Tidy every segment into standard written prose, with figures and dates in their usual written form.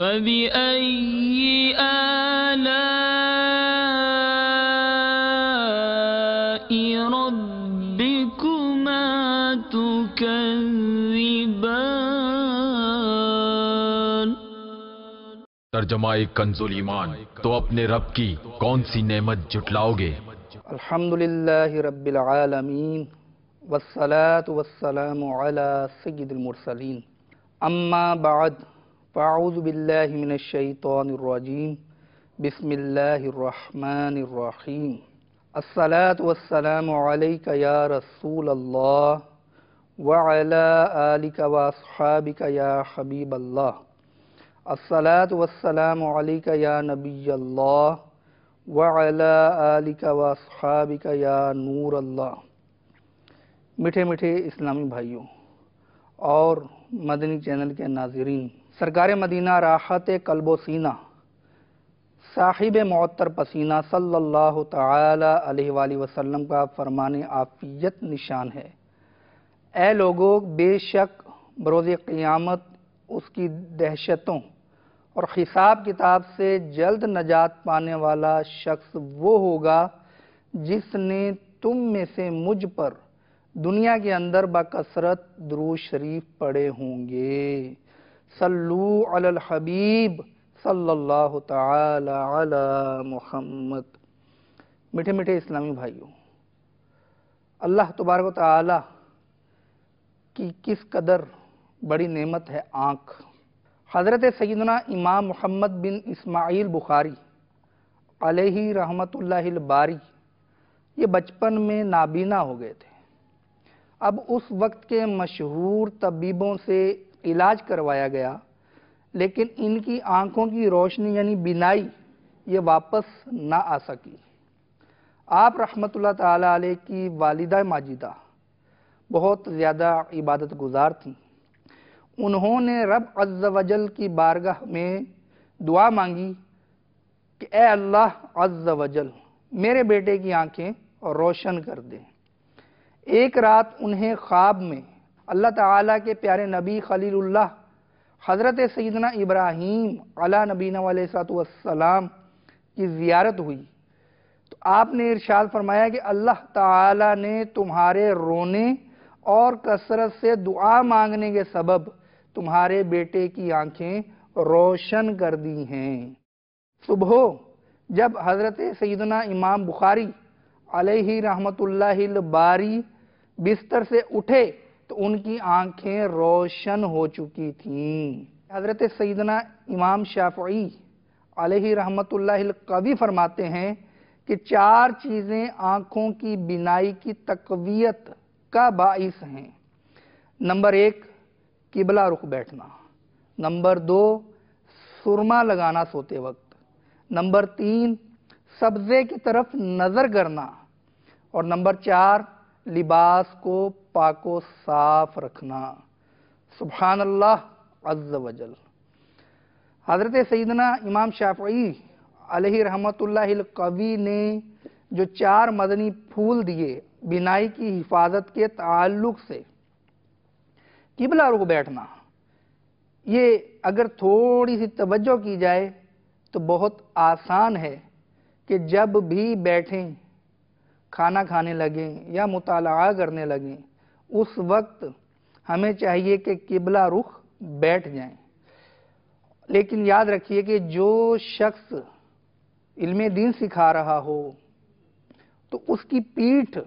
فَبِأَيِّ آلَاءِ رَبِّكُمَا تُكَذِّبَانِ۔ ترجمہ کنز ایمان، تو اپنے رب کی کون سی نعمت جھٹلاؤ گے؟ الحمدللہ رب العالمین والصلاة والسلام علی سید المرسلین، اما بعد فاعوذ باللہ من الشیطان الرجیم، بسم اللہ الرحمن الرحیم۔ الصلاة والسلام علیک یا رسول اللہ وعلی آلک واصحابک یا حبیب اللہ۔ الصلاة والسلام علیک یا نبی اللہ وعلی آلک واصحابک یا نور اللہ۔ میٹھے میٹھے اسلامی بھائیوں اور مدنی چینل کے ناظرین، سرکار مدینہ راحت قلب و سینہ، صاحب معطر پسینہ صلی اللہ تعالی علیہ وآلہ وسلم کا فرمان عافیت نشان ہے۔ اے لوگو، بے شک بروز قیامت اس کی دہشتوں اور حساب کتاب سے جلد نجات پانے والا شخص وہ ہوگا جس نے تم میں سے مجھ پر دنیا کے اندر بکثرت درود شریف پڑھے ہوں گے۔ صلو علی الحبیب صلی اللہ تعالی علی محمد۔ میٹھے میٹھے اسلامی بھائیوں، اللہ تبارک و تعالی کی کس قدر بڑی نعمت ہے آنکھ۔ حضرت سیدنا امام محمد بن اسماعیل بخاری علیہ رحمت اللہ الباری یہ بچپن میں نابینا ہو گئے تھے۔ اب اس وقت کے مشہور طبیبوں سے علاج کروایا گیا، لیکن ان کی آنکھوں کی روشنی یعنی بینائی یہ واپس نہ آ سکی۔ آپ رحمت اللہ تعالی علیہ کی والدہ ماجدہ بہت زیادہ عبادت گزار تھیں۔ انہوں نے رب عز و جل کی بارگاہ میں دعا مانگی کہ اے اللہ عز و جل میرے بیٹے کی آنکھیں روشن کر دے۔ ایک رات انہیں خواب میں اللہ تعالیٰ کے پیارے نبی خلیل اللہ حضرت سیدنا ابراہیم علیہ نبینا علیہ السلام کی زیارت ہوئی تو آپ نے ارشاد فرمایا کہ اللہ تعالیٰ نے تمہارے رونے اور کثرت سے دعا مانگنے کے سبب تمہارے بیٹے کی آنکھیں روشن کر دی ہیں۔ صبح جب حضرت سیدنا امام بخاری علیہ رحمت اللہ الباری بستر سے اٹھے تو ان کی آنکھیں روشن ہو چکی تھیں۔ حضرت سیدنا امام شافعی علیہ رحمت اللہ القوی فرماتے ہیں کہ 4 چیزیں آنکھوں کی بینائی کی تقویت کا باعث ہیں۔ نمبر 1 قبلہ رخ بیٹھنا، نمبر 2 سرما لگانا سوتے وقت، نمبر 3 سبزے کی طرف نظر کرنا، اور نمبر 4 لباس کو پاک و صاف رکھنا۔ سبحان اللہ عز و جل۔ حضرت سیدنا امام شافعی علیہ رحمت اللہ القوی نے جو 4 مدنی پھول دیے بینائی کی حفاظت کے تعلق سے، قبلہ رخ بیٹھنا، یہ اگر تھوڑی سی توجہ کی جائے تو بہت آسان ہے کہ جب بھی بیٹھیں، کھانا کھانے لگیں یا مطالعہ کرنے لگیں، اس وقت ہمیں چاہیے کہ قبلہ رخ بیٹھ جائیں۔ لیکن یاد رکھیے کہ جو شخص علم دین سکھا رہا ہو تو اس کی پیٹھ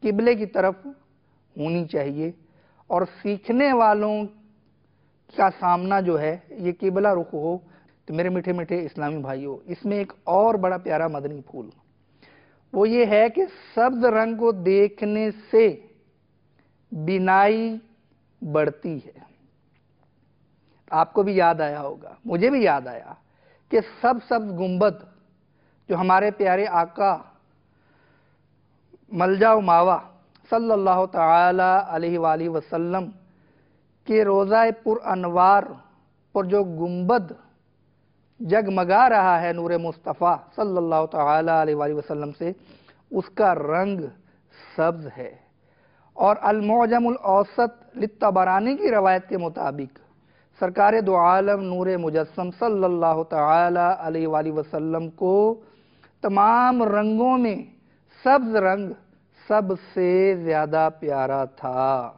قبلے کی طرف ہونی چاہیے، اور سیکھنے والوں کا سامنا جو ہے یہ قبلہ رخ ہو۔ تو میرے میٹھے میٹھے اسلامی بھائیوں، اس میں ایک اور بڑا پیارا مدنی پھول وہ یہ ہے کہ سبز رنگ کو دیکھنے سے بینائی بڑھتی ہے۔ آپ کو بھی یاد آیا ہوگا، مجھے بھی یاد آیا کہ سبز گنبد جو ہمارے پیارے آقا ملجا و ماوا صلی اللہ تعالی علیہ وآلہ وسلم کے روضہ پر انوار پر جو گنبد جگمگا رہا ہے نور مصطفیٰ صلی اللہ تعالی علیہ وآلہ وسلم سے، اس کا رنگ سبز ہے۔ اور المعجم الاوسط للطبرانی کی روایت کے مطابق سرکار دو عالم نور مجسم صلی اللہ تعالی علیہ وآلہ وسلم کو تمام رنگوں میں سبز رنگ سب سے زیادہ پیارا تھا۔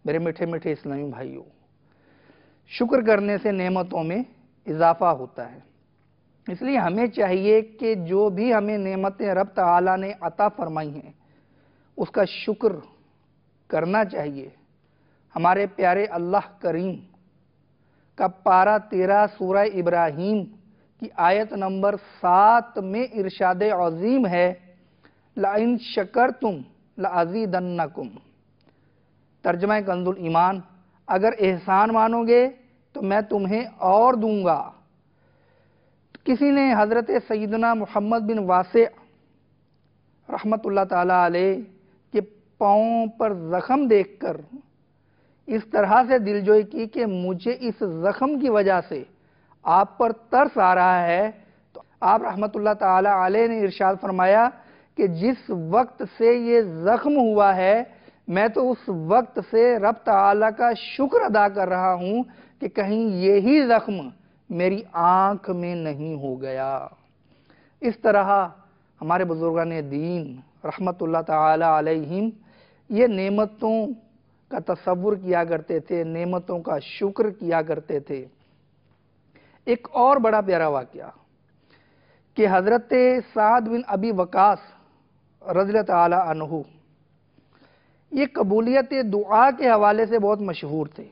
میرے میٹھے میٹھے اسلامی بھائیوں، شکر کرنے سے نعمتوں میں اضافہ ہوتا ہے، اس لیے ہمیں چاہیے کہ جو بھی ہمیں نعمتیں رب تعالیٰ نے عطا فرمائی ہیں اس کا شکر کرنا چاہیے۔ ہمارے پیارے اللہ کریم کا پارہ 13 سورہ ابراہیم کی آیت نمبر 7 میں ارشاد عظیم ہے، لَإِن شَكَرْتُمْ لَأَزِيدَنَّكُمْ۔ ترجمہ کنز ایمان، اگر احسان مانو گے تو میں تمہیں اور دوں گا۔ کسی نے حضرت سیدنا محمد بن واسع رحمت اللہ تعالی علیہ کے پاؤں پر زخم دیکھ کر اس طرح سے دلجوئی کی کہ مجھے اس زخم کی وجہ سے آپ پر ترس آ رہا ہے، تو آپ رحمت اللہ تعالی علیہ نے ارشاد فرمایا کہ جس وقت سے یہ زخم ہوا ہے میں تو اس وقت سے رب تعالیٰ کا شکر ادا کر رہا ہوں کہ کہیں یہی زخم میری آنکھ میں نہیں ہو گیا۔ اس طرح ہمارے بزرگان دین رحمت اللہ تعالی علیہم یہ نعمتوں کا تصور کیا کرتے تھے، نعمتوں کا شکر کیا کرتے تھے۔ ایک اور بڑا پیارا واقعہ کہ حضرت سعد بن ابی وقاص رضی اللہ تعالی عنہ یہ قبولیت دعا کے حوالے سے بہت مشہور تھے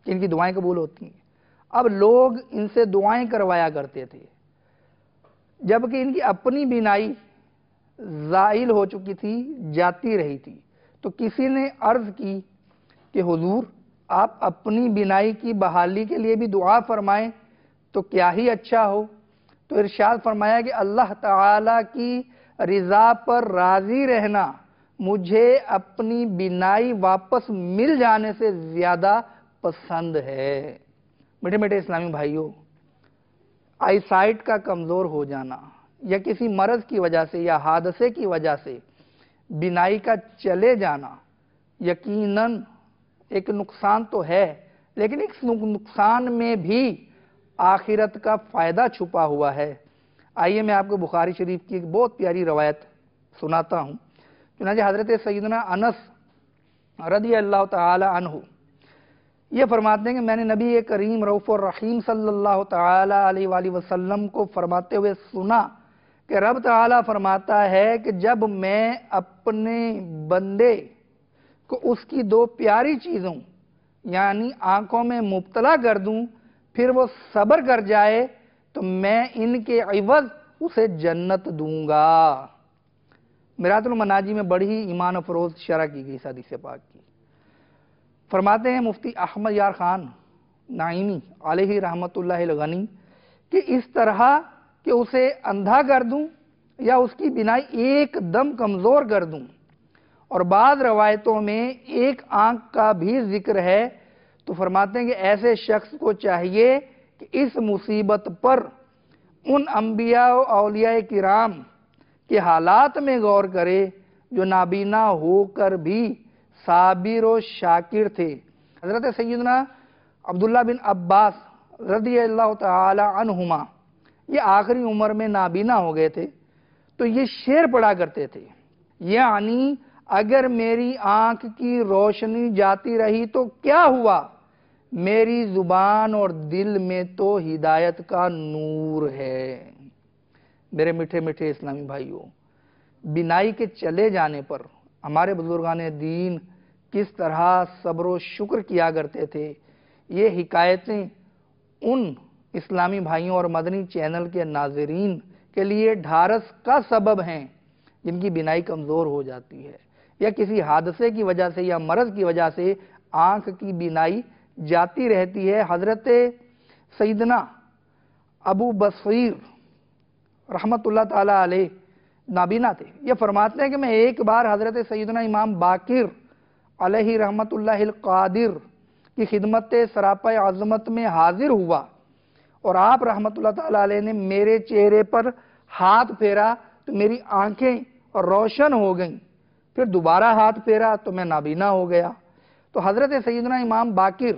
کہ ان کی دعائیں قبول ہوتی ہیں۔ اب لوگ ان سے دعائیں کروایا کرتے تھے، جبکہ ان کی اپنی بینائی زائل ہو چکی تھی، جاتی رہی تھی۔ تو کسی نے عرض کی کہ حضور آپ اپنی بینائی کی بحالی کے لیے بھی دعا فرمائیں تو کیا ہی اچھا ہو۔ تو ارشاد فرمایا کہ اللہ تعالی کی رضا پر راضی رہنا مجھے اپنی بینائی واپس مل جانے سے زیادہ پسند ہے۔ میٹھے میٹھے اسلامی بھائیوں، آئی سائٹ کا کمزور ہو جانا یا کسی مرض کی وجہ سے یا حادثے کی وجہ سے بینائی کا چلے جانا یقیناً ایک نقصان تو ہے، لیکن اس نقصان میں بھی آخرت کا فائدہ چھپا ہوا ہے۔ آئیے میں آپ کو بخاری شریف کی ایک بہت پیاری روایت سناتا ہوں۔ چنانچہ حضرت سیدنا انس رضی اللہ تعالی عنہ یہ فرماتے ہیں کہ میں نے نبی کریم رؤوف الرحیم صلی اللہ تعالی علیہ وآلہ وسلم کو فرماتے ہوئے سنا کہ رب تعالی فرماتا ہے کہ جب میں اپنے بندے کو اس کی دو پیاری چیزوں یعنی آنکھوں میں مبتلا کر دوں پھر وہ صبر کر جائے تو میں ان کے عوض اسے جنت دوں گا۔ میرات المناجی میں بڑی ہی ایمان افروز شرح کی گئی اس حدیث پاک کی۔ فرماتے ہیں مفتی احمد یار خان نعیمی علیہ رحمت اللہ الغنی کہ اس طرح کہ اسے اندھا کر دوں یا اس کی بینائی ایک دم کمزور کر دوں، اور بعض روایتوں میں ایک آنکھ کا بھی ذکر ہے، تو فرماتے ہیں کہ ایسے شخص کو چاہیے کہ اس مصیبت پر ان انبیاء و اولیاء کرام کے حالات میں غور کرے جو نابینا ہو کر بھی صابر و شاکر تھے۔ حضرت سیدنا عبداللہ بن عباس رضی اللہ تعالی عنہما یہ آخری عمر میں نابینا ہو گئے تھے، تو یہ شعر پڑھا کرتے تھے، یعنی اگر میری آنکھ کی روشنی جاتی رہی تو کیا ہوا، میری زبان اور دل میں تو ہدایت کا نور ہے۔ میرے میٹھے میٹھے اسلامی بھائیوں، بینائی کے چلے جانے پر ہمارے بزرگان دین کس طرح صبر و شکر کیا کرتے تھے، یہ حکایتیں ان اسلامی بھائیوں اور مدنی چینل کے ناظرین کے لیے ڈھارس کا سبب ہیں جن کی بینائی کمزور ہو جاتی ہے یا کسی حادثے کی وجہ سے یا مرض کی وجہ سے آنکھ کی بینائی جاتی رہتی ہے۔ حضرت سیدنا ابو بصیر رحمت اللہ تعالی علیہ نابینا تھے، یہ فرماتے ہیں کہ میں ایک بار حضرت سیدنا امام باقر علیہ رحمت اللہ القادر کی خدمت سراپا عظمت میں حاضر ہوا اور آپ رحمت اللہ تعالی علیہ نے میرے چہرے پر ہاتھ پھیرا تو میری آنکھیں روشن ہو گئیں، پھر دوبارہ ہاتھ پھیرا تو میں نابینا ہو گیا۔ تو حضرت سیدنا امام باقر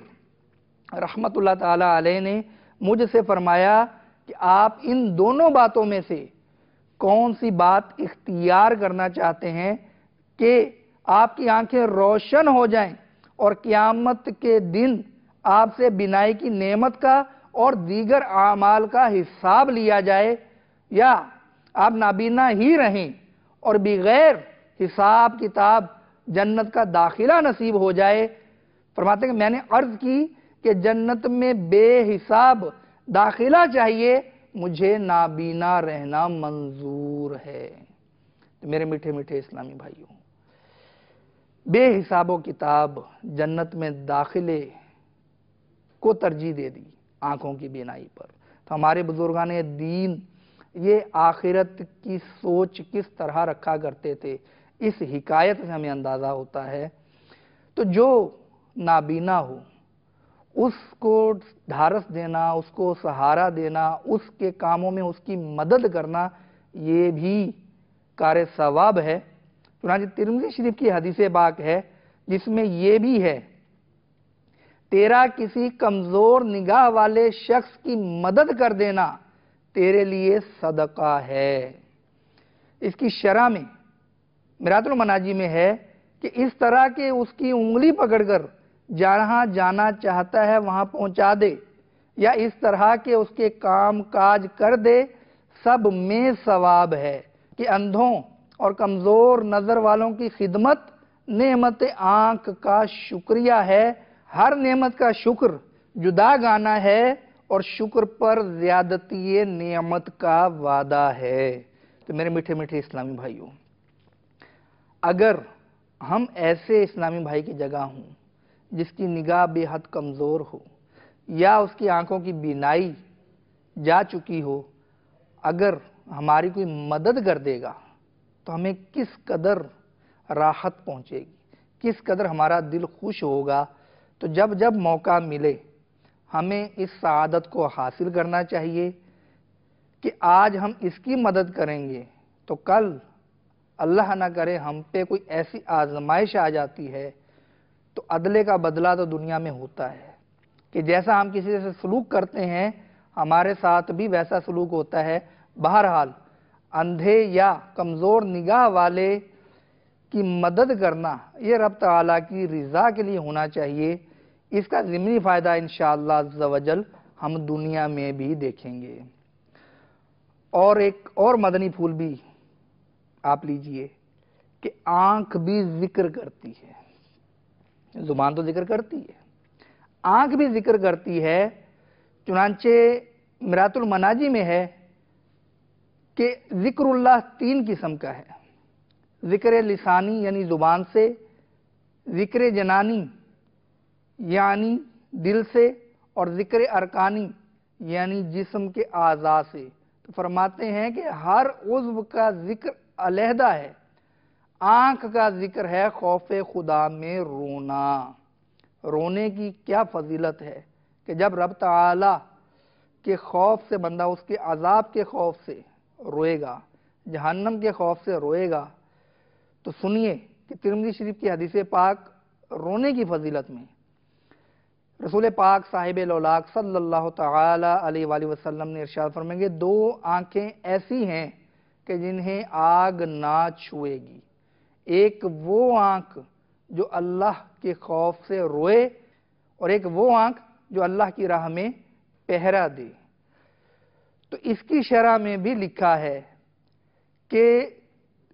رحمت اللہ تعالی علیہ نے مجھ سے فرمایا کہ آپ ان دونوں باتوں میں سے کون سی بات اختیار کرنا چاہتے ہیں کہ آپ کی آنکھیں روشن ہو جائیں اور قیامت کے دن آپ سے بینائی کی نعمت کا اور دیگر اعمال کا حساب لیا جائے، یا آپ نابینا ہی رہیں اور بغیر حساب کتاب جنت کا داخلہ نصیب ہو جائے؟ فرماتے ہیں کہ میں نے عرض کی کہ جنت میں بے حساب داخلہ چاہیے، مجھے نابینا رہنا منظور ہے۔ میرے میٹھے میٹھے اسلامی بھائیوں، بے حساب و کتاب جنت میں داخلے کو ترجیح دے دی آنکھوں کی بینائی پر۔ تو ہمارے بزرگان دین یہ آخرت کی سوچ کس طرح رکھا کرتے تھے، اس حکایت سے ہمیں اندازہ ہوتا ہے۔ تو جو نابینا ہو اس کو ڈھارس دینا، اس کو سہارا دینا، اس کے کاموں میں اس کی مدد کرنا، یہ بھی کار ثواب ہے۔ چنانچہ ترمذی شریف کی حدیث پاک ہے جس میں یہ بھی ہے، تیرا کسی کمزور نگاہ والے شخص کی مدد کر دینا تیرے لیے صدقہ ہے۔ اس کی شرح میں میرات المناجی میں ہے کہ اس طرح کہ اس کی انگلی پکڑ کر جہاں جانا چاہتا ہے وہاں پہنچا دے، یا اس طرح کہ اس کے کام کاج کر دے، سب میں ثواب ہے۔ کہ اندھوں اور کمزور نظر والوں کی خدمت نعمت آنکھ کا شکریہ ہے، ہر نعمت کا شکر جدا گانا ہے اور شکر پر زیادتی نعمت کا وعدہ ہے۔ تو میرے میٹھے میٹھے اسلامی بھائیوں، اگر ہم ایسے اسلامی بھائی کی جگہ ہوں جس کی نگاہ بے حد کمزور ہو یا اس کی آنکھوں کی بینائی جا چکی ہو، اگر ہماری کوئی مدد کر دے گا تو ہمیں کس قدر راحت پہنچے گی، کس قدر ہمارا دل خوش ہوگا۔ تو جب جب موقع ملے ہمیں اس سعادت کو حاصل کرنا چاہیے کہ آج ہم اس کی مدد کریں گے تو کل اللہ نہ کرے ہم پہ کوئی ایسی آزمائش آ جاتی ہے تو عدلے کا بدلہ تو دنیا میں ہوتا ہے کہ جیسا ہم کسی سے سلوک کرتے ہیں ہمارے ساتھ بھی ویسا سلوک ہوتا ہے۔ بہرحال اندھے یا کمزور نگاہ والے کی مدد کرنا یہ رب تعالیٰ کی رضا کے لیے ہونا چاہیے۔ اس کا ضمنی فائدہ انشاءاللہ عز و جل ہم دنیا میں بھی دیکھیں گے۔ اور ایک اور مدنی پھول بھی آپ لیجئے کہ آنکھ بھی ذکر کرتی ہے، زبان تو ذکر کرتی ہے، آنکھ بھی ذکر کرتی ہے۔ چنانچہ میرات المناجی میں ہے کہ ذکر اللہ 3 قسم کا ہے، ذکر لسانی یعنی زبان سے، ذکر جنانی یعنی دل سے، اور ذکر ارکانی یعنی جسم کے اعضاء سے۔ تو فرماتے ہیں کہ ہر عضو کا ذکر علیحدہ ہے۔ آنکھ کا ذکر ہے خوف خدا میں رونا، رونے کی کیا فضیلت ہے کہ جب رب تعالی کے خوف سے بندہ اس کے عذاب کے خوف سے روئے گا، جہنم کے خوف سے روئے گا، تو سنیے کہ ترمذی شریف کی حدیث پاک رونے کی فضیلت میں رسول پاک صاحب لولاک صلی اللہ تعالی علیہ وآلہ وسلم نے ارشاد فرمائیں گے 2 آنکھیں ایسی ہیں کہ جنہیں آگ نہ چھوئے گی، ایک وہ آنکھ جو اللہ کے خوف سے روئے اور ایک وہ آنکھ جو اللہ کی راہ میں پہرا دے۔ تو اس کی شرح میں بھی لکھا ہے کہ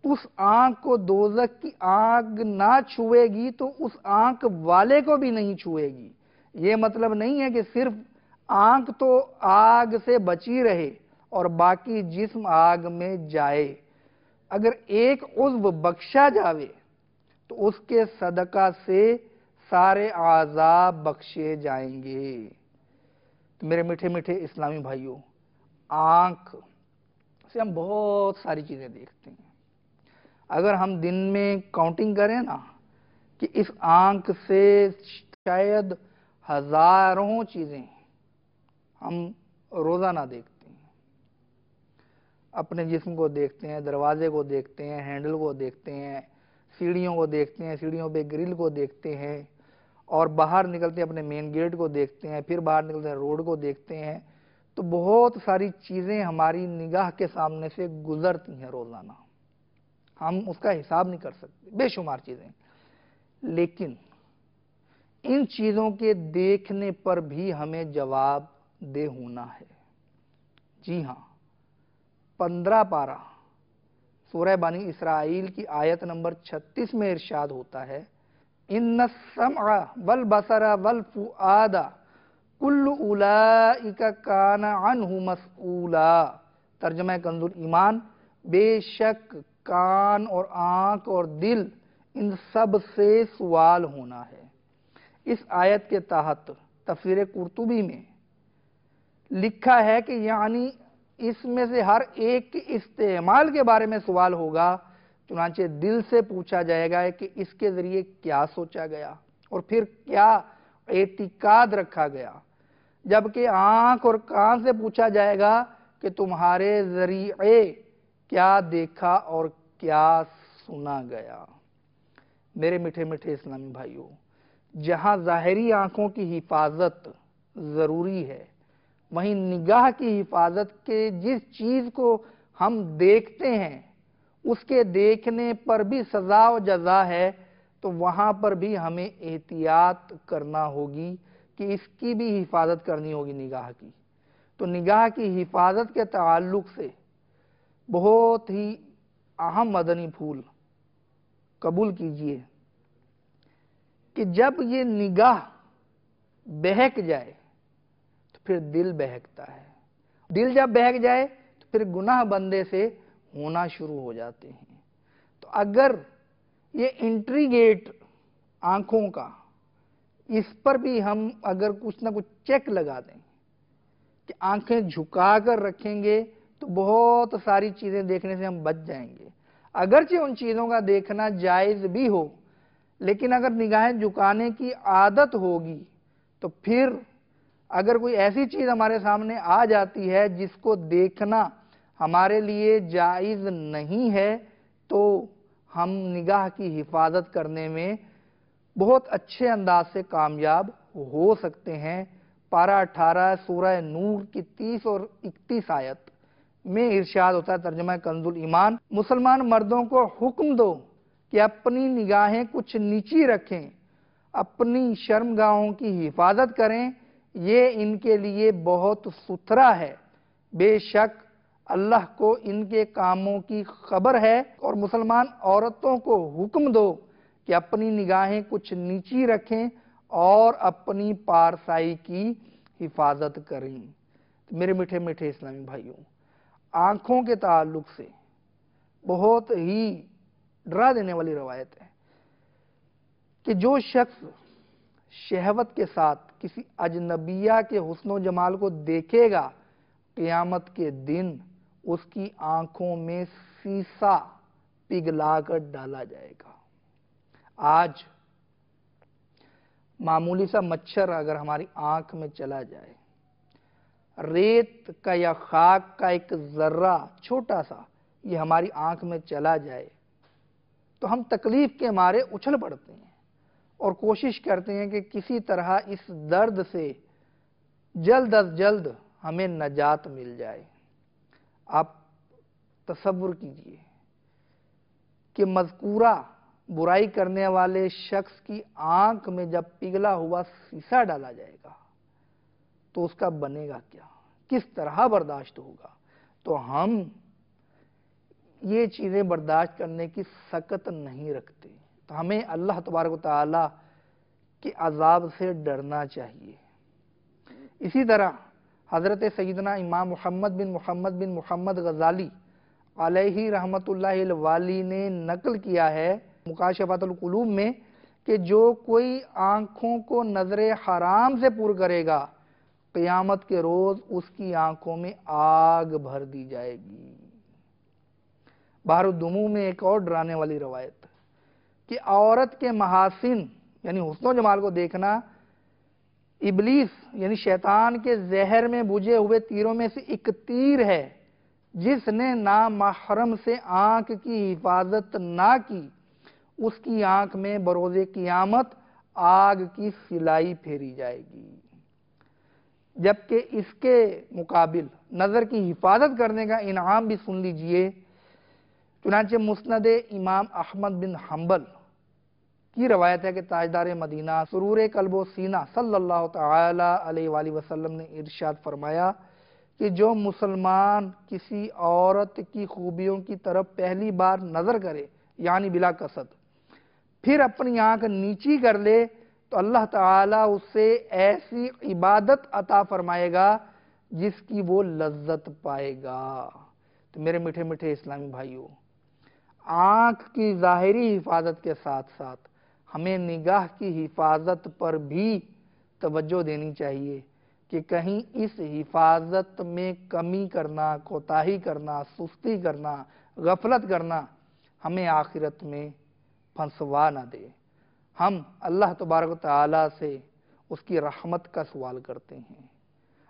اس آنکھ کو دوزخ کی آگ نہ چھوئے گی تو اس آنکھ والے کو بھی نہیں چھوئے گی۔ یہ مطلب نہیں ہے کہ صرف آنکھ تو آگ سے بچی رہے اور باقی جسم آگ میں جائے۔ اگر ایک عضو بخشا جاوے تو اس کے صدقہ سے سارے اعضاء بخشے جائیں گے۔ تو میرے میٹھے میٹھے اسلامی بھائیوں، آنکھ سے ہم بہت ساری چیزیں دیکھتے ہیں۔ اگر ہم دن میں کاؤنٹنگ کریں نا کہ اس آنکھ سے شاید ہزاروں چیزیں ہم روزانہ دیکھتے ہیں، اپنے جسم کو دیکھتے ہیں، دروازے کو دیکھتے ہیں، ہینڈل کو دیکھتے ہیں، سیڑھیوں کو دیکھتے ہیں، سیڑھیوں پہ گرل کو دیکھتے ہیں، اور باہر نکلتے ہیں اپنے مین گیٹ کو دیکھتے ہیں، پھر باہر نکلتے ہیں روڈ کو دیکھتے ہیں، تو بہت ساری چیزیں ہماری نگاہ کے سامنے سے گزرتی ہیں روزانہ، ہم اس کا حساب نہیں کر سکتے، بے شمار چیزیں. لیکن ان چیزوں کے دیکھنے پر بھی ہمیں جواب دہ ہونا ہے. جی ہاں، 15 پارہ سورہ بنی اسرائیل کی آیت نمبر 36 میں ارشاد ہوتا ہے، ان السمع والبصر والفؤاد کل اولئک کان عنہ مسئولا. ترجمہ کنز ایمان، بے شک کان اور آنکھ اور دل ان سب سے سوال ہونا ہے. اس آیت کے تحت تفسیر قرطبی میں لکھا ہے کہ یعنی اس میں سے ہر ایک کے استعمال کے بارے میں سوال ہوگا. چنانچہ دل سے پوچھا جائے گا کہ اس کے ذریعے کیا سوچا گیا اور پھر کیا اعتقاد رکھا گیا، جبکہ آنکھ اور کان سے پوچھا جائے گا کہ تمہارے ذریعے کیا دیکھا اور کیا سنا گیا. میرے میٹھے میٹھے اسلامی بھائیوں، جہاں ظاہری آنکھوں کی حفاظت ضروری ہے، وہیں نگاہ کی حفاظت کے جس چیز کو ہم دیکھتے ہیں اس کے دیکھنے پر بھی سزا و جزا ہے، تو وہاں پر بھی ہمیں احتیاط کرنا ہوگی کہ اس کی بھی حفاظت کرنی ہوگی نگاہ کی. تو نگاہ کی حفاظت کے تعلق سے بہت ہی اہم مدنی پھول قبول کیجئے کہ جب یہ نگاہ بہک جائے تو پھر دل بہکتا ہے. دل جب بہک جائے تو پھر گناہ بندے سے ہونا شروع ہو جاتے ہیں. تو اگر یہ انٹری گیٹ آنکھوں کا، اس پر بھی ہم اگر کچھ نہ کچھ چیک لگا دیں کہ آنکھیں جھکا کر رکھیں گے تو بہت ساری چیزیں دیکھنے سے ہم بچ جائیں گے. اگرچہ ان چیزوں کا دیکھنا جائز بھی ہو، لیکن اگر نگاہیں جھکانے کی عادت ہوگی تو پھر اگر کوئی ایسی چیز ہمارے سامنے آ جاتی ہے جس کو دیکھنا ہمارے لیے جائز نہیں ہے، تو ہم نگاہ کی حفاظت کرنے میں بہت اچھے انداز سے کامیاب ہو سکتے ہیں. پارہ 18 سورہ نور کی 30 اور 31 آیت میں ارشاد ہوتا ہے، ترجمہ کنز ایمان، مسلمان مردوں کو حکم دو کہ اپنی نگاہیں کچھ نیچی رکھیں، اپنی شرمگاہوں کی حفاظت کریں، یہ ان کے لیے بہت ستھرا ہے. بے شک اللہ کو ان کے کاموں کی خبر ہے. اور مسلمان عورتوں کو حکم دو کہ اپنی نگاہیں کچھ نیچی رکھیں اور اپنی پارسائی کی حفاظت کریں. میرے میٹھے میٹھے اسلامی بھائیوں، آنکھوں کے تعلق سے بہت ہی ڈرا دینے والی روایت ہے کہ جو شخص شہوت کے ساتھ کسی اجنبیہ کے حسن و جمال کو دیکھے گا، قیامت کے دن اس کی آنکھوں میں سیسا پگھلا کر ڈالا جائے گا. آج معمولی سا مچھر اگر ہماری آنکھ میں چلا جائے، ریت کا یا خاک کا ایک ذرہ چھوٹا سا یہ ہماری آنکھ میں چلا جائے تو ہم تکلیف کے مارے اچھل پڑتے ہیں اور کوشش کرتے ہیں کہ کسی طرح اس درد سے جلد از جلد ہمیں نجات مل جائے. آپ تصور کیجئے کہ مذکورہ برائی کرنے والے شخص کی آنکھ میں جب پگھلا ہوا سیسا ڈالا جائے گا تو اس کا بنے گا کیا، کس طرح برداشت ہوگا. تو ہم یہ چیزیں برداشت کرنے کی سکت نہیں رکھتے. تو ہمیں اللہ تبارک و تعالی کے عذاب سے ڈرنا چاہیے. اسی طرح حضرت سیدنا امام محمد بن محمد غزالی علیہ رحمت اللہ الوالی نے نقل کیا ہے مکاشفۃ القلوب میں کہ جو کوئی آنکھوں کو نظر حرام سے پور کرے گا، قیامت کے روز اس کی آنکھوں میں آگ بھر دی جائے گی. بحر الدموع میں ایک اور ڈرانے والی روایت کہ عورت کے محاسن یعنی حسن و جمال کو دیکھنا ابلیس یعنی شیطان کے زہر میں بجھے ہوئے تیروں میں سے ایک تیر ہے. جس نے نامحرم سے آنکھ کی حفاظت نہ کی، اس کی آنکھ میں بروز قیامت آگ کی سلائی پھیری جائے گی، جبکہ اس کے مقابل نظر کی حفاظت کرنے کا انعام بھی سن لیجئے۔ چنانچہ مسند امام احمد بن حنبل کی روایت ہے کہ تاجدار مدینہ سرور قلب و سینہ صلی اللہ تعالی علیہ وآلہ وسلم نے ارشاد فرمایا کہ جو مسلمان کسی عورت کی خوبیوں کی طرف پہلی بار نظر کرے یعنی بلا قصد، پھر اپنی آنکھ نیچی کر لے تو اللہ تعالیٰ اسے ایسی عبادت عطا فرمائے گا جس کی وہ لذت پائے گا۔ تو میرے میٹھے میٹھے اسلامی بھائیوں، آنکھ کی ظاہری حفاظت کے ساتھ ساتھ ہمیں نگاہ کی حفاظت پر بھی توجہ دینی چاہیے کہ کہیں اس حفاظت میں کمی کرنا، کوتاہی کرنا، سستی کرنا، غفلت کرنا ہمیں آخرت میں پھنسوا نہ دے۔ ہم اللہ تبارک و تعالیٰ سے اس کی رحمت کا سوال کرتے ہیں۔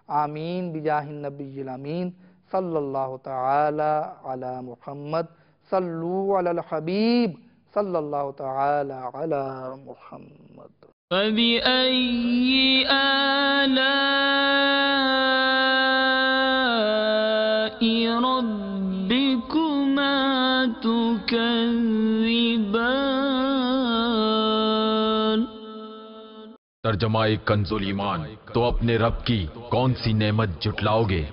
آمین بجاہ النبی الامین صلی اللہ تعالی علی محمد، صلو علی الحبیب صلی اللہ تعالی علی محمد۔ فبأي آلاء ربكما تكذبان؟ ترجمہ کنز ایمان، تو اپنے رب کی کون سی نعمت جھٹلاؤ گے؟